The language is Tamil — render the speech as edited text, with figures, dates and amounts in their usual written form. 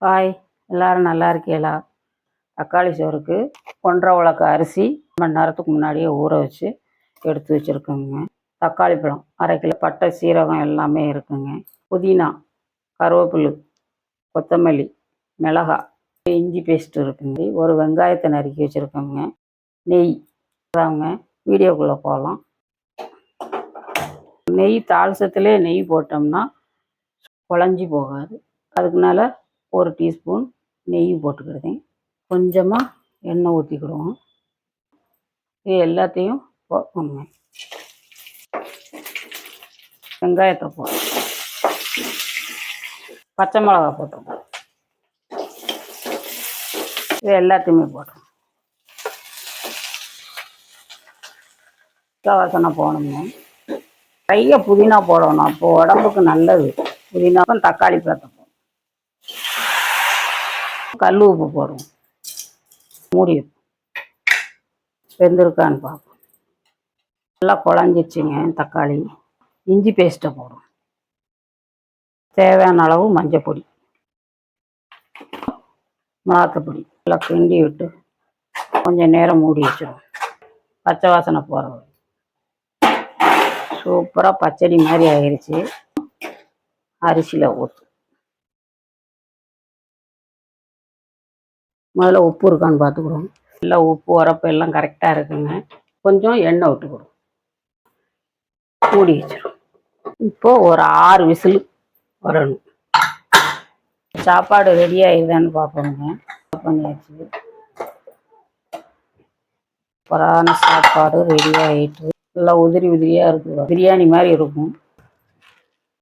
ஹாய், எல்லாரும் நல்லா இருக்கீங்களா? தக்காளி சோறுக்கு 1½ உலக்கு அரிசி மணி நேரத்துக்கு முன்னாடியே ஊற வச்சு எடுத்து வச்சுருக்கோங்க. தக்காளி பழம் 1/2 கிலோ, பட்டை சீரகம் எல்லாமே இருக்குங்க. புதினா, கருவேப்பிலை, கொத்தமல்லி, மிளகாய், இஞ்சி பேஸ்ட் இருக்குங்க. ஒரு வெங்காயத்தை நறுக்கி வச்சுருக்கோங்க. நெய் அதாங்க. வீடியோக்குள்ளே போகலாம். நெய் தாளிசத்துலேயே நெய் போட்டோம்னா குழஞ்சி போகாது. அதுக்குனால 1 டீஸ்பூன் நெய் போட்டுக்கிடுதேன். கொஞ்சமாக எண்ணெய் ஊற்றிக்கிடுவோம். இது எல்லாத்தையும் போடுங்க. வெங்காயத்தை போடுறோம். பச்சை மிளகா போட்டுருவோம். இது எல்லாத்தையுமே போடுறோம். வாசனை போடணுங்க. நிறைய புதினா போடணும், அப்போது உடம்புக்கு நல்லது. புதினாவும் தக்காளி பழத்தை போடணும். கல் உப்பு போடுவோம். மூடி வெந்திருக்கான்னு பார்ப்போம். நல்லா குழஞ்சிச்சுங்க தக்காளி. இஞ்சி பேஸ்ட்டை போடுவோம். தேவையான அளவு மஞ்சள் பொடி, மிளகாத்தூள் நல்லா கிண்டி விட்டு கொஞ்சம் நேரம் மூடி வச்சிடும். பச்சை வாசனை போகிற சூப்பராக பச்சடி மாதிரி ஆயிடுச்சு. அரிசியில் ஊற்றும். முதல்ல உப்பு இருக்கான்னு பார்த்துக்கிடுவோம். எல்லாம் உப்பு உரப்பு எல்லாம் கரெக்டாக இருக்குங்க. கொஞ்சம் எண்ணெய் விட்டுக்கிடுவோம். மூடி வச்சிடும். இப்போது ஒரு 6 விசில் வரணும். சாப்பாடு ரெடி ஆகிடுதான்னு பார்ப்போங்க. பண்ணியாச்சு. சூப்பரான சாப்பாடு ரெடி ஆகிட்டு நல்லா உதிரி உதிரியாக இருக்குது. பிரியாணி மாதிரி இருக்கும்.